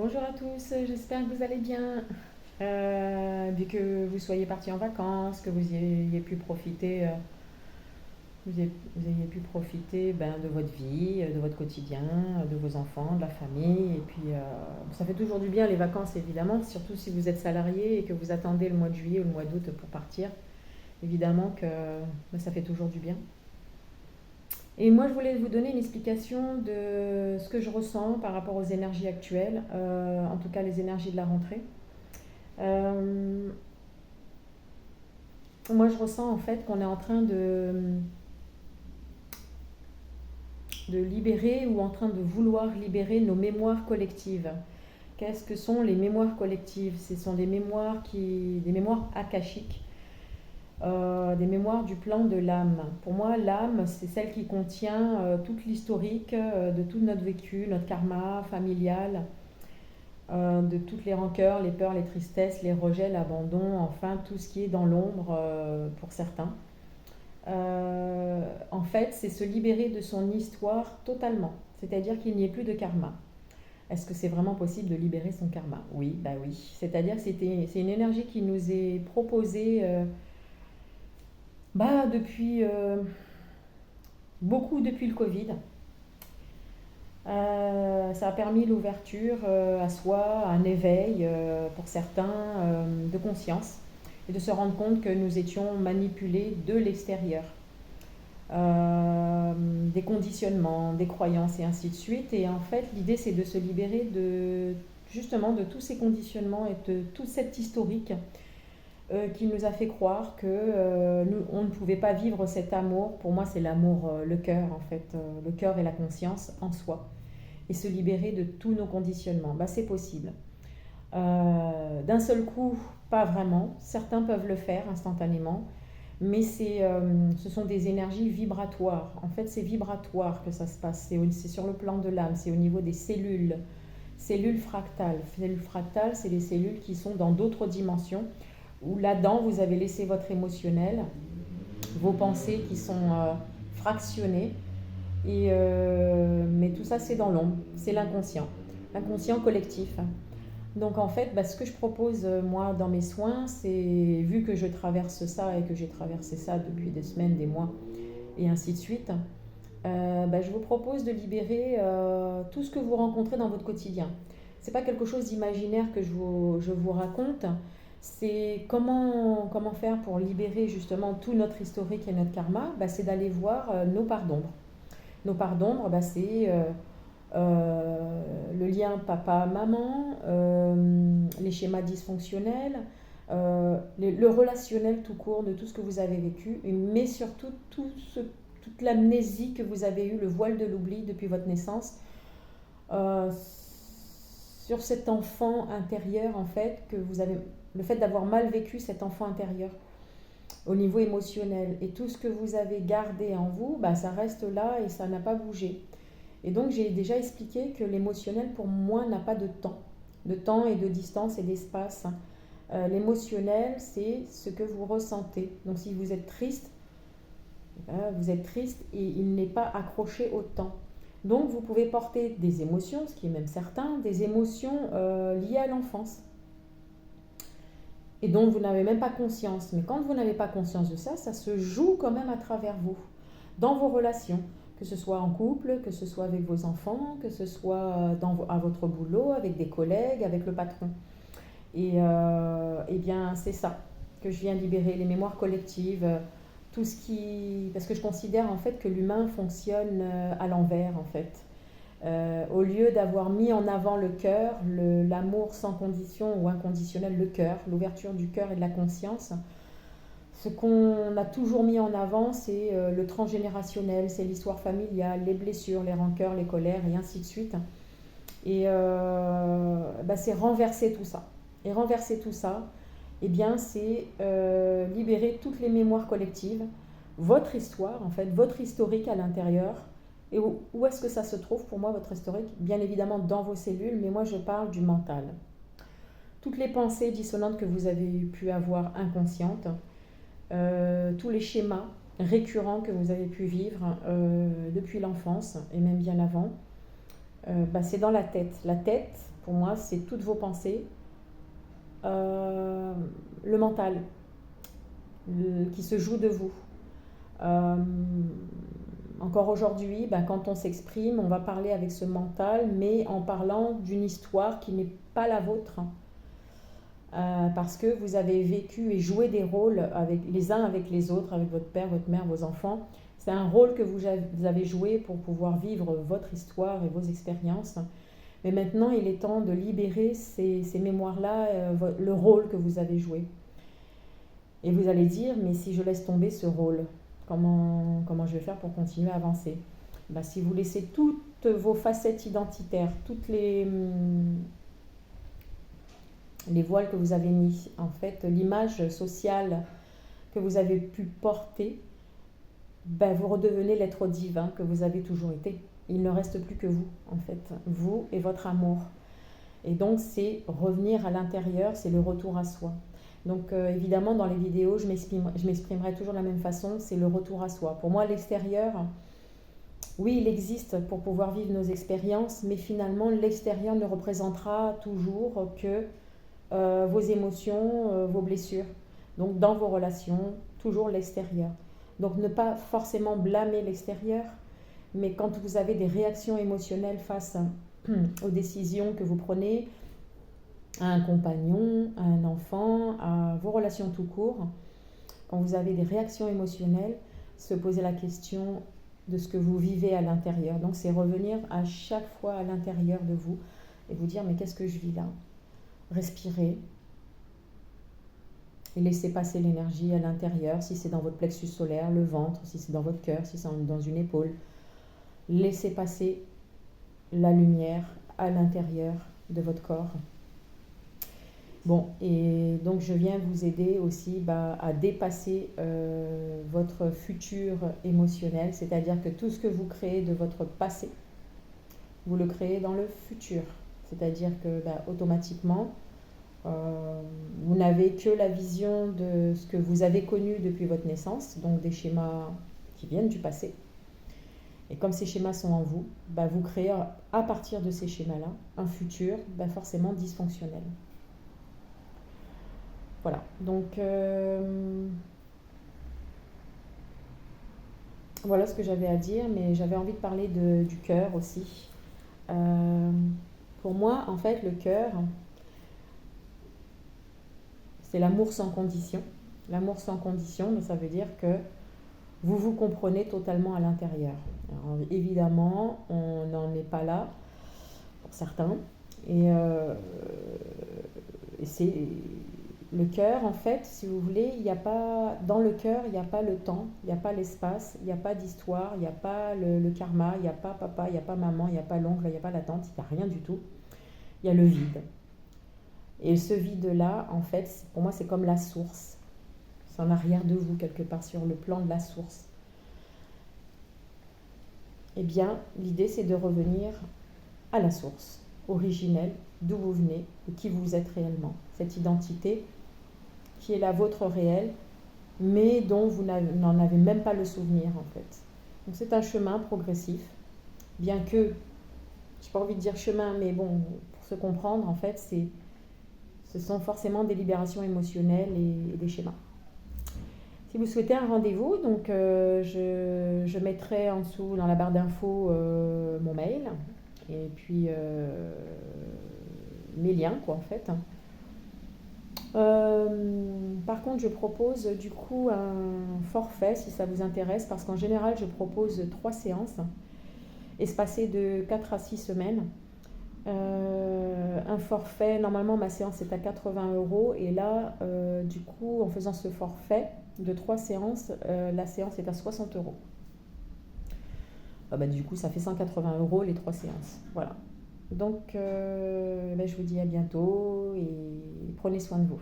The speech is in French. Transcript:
Bonjour à tous, j'espère que vous allez bien. Vu que vous soyez partis en vacances, que vous ayez pu profiter de votre vie, de votre quotidien, de vos enfants, de la famille. Et puis, ça fait toujours du bien les vacances, évidemment, surtout si vous êtes salarié et que vous attendez le mois de juillet ou le mois d'août pour partir. Évidemment que ça fait toujours du bien. Et moi, je voulais vous donner une explication de ce que je ressens par rapport aux énergies actuelles, en tout cas les énergies de la rentrée. Euh, Moi, je ressens en fait qu'on est en train de libérer ou en train de vouloir libérer nos mémoires collectives. Qu'est-ce que sont les mémoires collectives? Ce sont des mémoires akashiques, des mémoires du plan de l'âme. Pour moi, l'âme, c'est celle qui contient toute l'historique de tout notre vécu, notre karma familial, de toutes les rancœurs, les peurs, les tristesses, les rejets, l'abandon, enfin tout ce qui est dans l'ombre pour certains. En fait, c'est se libérer de son histoire totalement, c'est-à-dire qu'il n'y ait plus de karma. Est-ce que c'est vraiment possible de libérer son karma? Oui, bah oui. C'est-à-dire que c'est une énergie qui nous est proposée depuis beaucoup depuis le Covid. Ça a permis l'ouverture à soi, un éveil pour certains de conscience et de se rendre compte que nous étions manipulés de l'extérieur. Des conditionnements, des croyances et ainsi de suite. Et en fait, l'idée c'est de se libérer justement de tous ces conditionnements et de toute cette historique qui nous a fait croire que on ne pouvait pas vivre cet amour. Pour moi, c'est l'amour, le cœur en fait, le cœur et la conscience en soi. Et se libérer de tous nos conditionnements. C'est possible. D'un seul coup, pas vraiment. Certains peuvent le faire instantanément, mais ce sont des énergies vibratoires. En fait, c'est vibratoire que ça se passe. C'est sur le plan de l'âme, c'est au niveau des cellules. Cellules fractales. Cellules fractales, c'est les cellules qui sont dans d'autres dimensions, où là-dedans, vous avez laissé votre émotionnel, vos pensées qui sont fractionnées. Mais tout ça, c'est dans l'ombre, c'est l'inconscient collectif. Donc en fait, ce que je propose moi dans mes soins, c'est vu que je traverse ça et que j'ai traversé ça depuis des semaines, des mois et ainsi de suite, je vous propose de libérer tout ce que vous rencontrez dans votre quotidien. C'est pas quelque chose d'imaginaire que je vous raconte, c'est comment faire pour libérer justement tout notre historique et notre karma. C'est d'aller voir nos parts d'ombre. Nos parts d'ombre, c'est le lien papa-maman, les schémas dysfonctionnels, le relationnel tout court de tout ce que vous avez vécu, mais surtout toute l'amnésie que vous avez eue, le voile de l'oubli depuis votre naissance, euh, sur cet enfant intérieur en fait, le fait d'avoir mal vécu cet enfant intérieur au niveau émotionnel. Et tout ce que vous avez gardé en vous, ça reste là et ça n'a pas bougé. Et donc j'ai déjà expliqué que l'émotionnel pour moi n'a pas de temps et de distance et d'espace. L'émotionnel, c'est ce que vous ressentez. Donc si vous êtes triste, vous êtes triste et il n'est pas accroché au temps. Donc vous pouvez porter des émotions, ce qui est même certain, des émotions liées à l'enfance et dont vous n'avez même pas conscience. Mais quand vous n'avez pas conscience de ça, ça se joue quand même à travers vous, dans vos relations, que ce soit en couple, que ce soit avec vos enfants, que ce soit à votre boulot, avec des collègues, avec le patron. Et bien, c'est ça que je viens libérer, les mémoires collectives, tout ce qui... Parce que je considère en fait que l'humain fonctionne à l'envers en fait. Au lieu d'avoir mis en avant le cœur, l'amour sans condition ou inconditionnel, le cœur, l'ouverture du cœur et de la conscience, ce qu'on a toujours mis en avant, c'est le transgénérationnel, c'est l'histoire familiale, les blessures, les rancœurs, les colères et ainsi de suite. Et c'est renverser tout ça. Et renverser tout ça, c'est libérer toutes les mémoires collectives, votre histoire, en fait, votre historique à l'intérieur. Et où est-ce que ça se trouve pour moi, votre historique? Bien évidemment dans vos cellules, mais moi je parle du mental. Toutes les pensées dissonantes que vous avez pu avoir inconscientes, tous les schémas récurrents que vous avez pu vivre depuis l'enfance et même bien avant, C'est dans la tête. La tête, pour moi, c'est toutes vos pensées, le mental qui se joue de vous. Euh, Encore aujourd'hui, quand on s'exprime, on va parler avec ce mental, mais en parlant d'une histoire qui n'est pas la vôtre. Parce que vous avez vécu et joué des rôles avec, les uns avec les autres, avec votre père, votre mère, vos enfants. C'est un rôle que vous avez joué pour pouvoir vivre votre histoire et vos expériences. Mais maintenant, il est temps de libérer ces mémoires-là, le rôle que vous avez joué. Et vous allez dire, mais si je laisse tomber ce rôle, comment je vais faire pour continuer à avancer? Si vous laissez toutes vos facettes identitaires, toutes les voiles que vous avez mis, en fait, l'image sociale que vous avez pu porter, vous redevenez l'être divin que vous avez toujours été. Il ne reste plus que vous, en fait, vous et votre amour. Et donc, c'est revenir à l'intérieur, c'est le retour à soi. Donc, évidemment, dans les vidéos, je m'exprimerai toujours de la même façon, c'est le retour à soi. Pour moi, l'extérieur, oui, il existe pour pouvoir vivre nos expériences, mais finalement, l'extérieur ne représentera toujours que vos émotions, vos blessures. Donc dans vos relations, toujours l'extérieur. Donc ne pas forcément blâmer l'extérieur, mais quand vous avez des réactions émotionnelles face aux décisions que vous prenez, à un compagnon, à un enfant, à vos relations tout court, quand vous avez des réactions émotionnelles, se poser la question de ce que vous vivez à l'intérieur. Donc c'est revenir à chaque fois à l'intérieur de vous et vous dire mais qu'est-ce que je vis là? Respirez et laissez passer l'énergie à l'intérieur, si c'est dans votre plexus solaire, le ventre, si c'est dans votre cœur, si c'est dans une épaule. Laissez passer la lumière à l'intérieur de votre corps. Bon, et donc je viens vous aider aussi à dépasser votre futur émotionnel, c'est-à-dire que tout ce que vous créez de votre passé, vous le créez dans le futur. C'est-à-dire que automatiquement, vous n'avez que la vision de ce que vous avez connu depuis votre naissance, donc des schémas qui viennent du passé. Et comme ces schémas sont en vous, vous créez à partir de ces schémas-là un futur forcément dysfonctionnel. Voilà, donc voilà ce que j'avais à dire, mais j'avais envie de parler du cœur aussi. Pour moi, en fait, le cœur, c'est l'amour sans condition. L'amour sans condition, ça veut dire que vous vous comprenez totalement à l'intérieur. Alors, évidemment, on n'en est pas là pour certains. Et c'est le cœur, en fait, si vous voulez, dans le cœur, il n'y a pas le temps, il n'y a pas l'espace, il n'y a pas d'histoire, il n'y a pas le karma, il n'y a pas papa, il n'y a pas maman, il n'y a pas l'oncle, il n'y a pas la tante, il n'y a rien du tout. Il y a le vide. Et ce vide-là, en fait, pour moi, c'est comme la source. C'est en arrière de vous, quelque part, sur le plan de la source. Eh bien, l'idée, c'est de revenir à la source originelle, d'où vous venez et qui vous êtes réellement. Cette identité qui est la vôtre réelle, mais dont vous n'en avez même pas le souvenir, en fait. Donc, c'est un chemin progressif, bien que, je n'ai pas envie de dire chemin, mais bon, pour se comprendre, en fait, ce sont forcément des libérations émotionnelles et des schémas. Si vous souhaitez un rendez-vous, donc je mettrai en dessous dans la barre d'infos mon mail et puis mes liens, quoi, en fait. Par contre, je propose du coup un forfait si ça vous intéresse, parce qu'en général, je propose 3 séances espacées de 4 à 6 semaines. Un forfait, normalement ma séance est à 80 € et là, du coup, en faisant ce forfait de 3 séances, la séance est à 60 €. Du coup, ça fait 180 € les 3 séances. Voilà. Donc, je vous dis à bientôt et prenez soin de vous.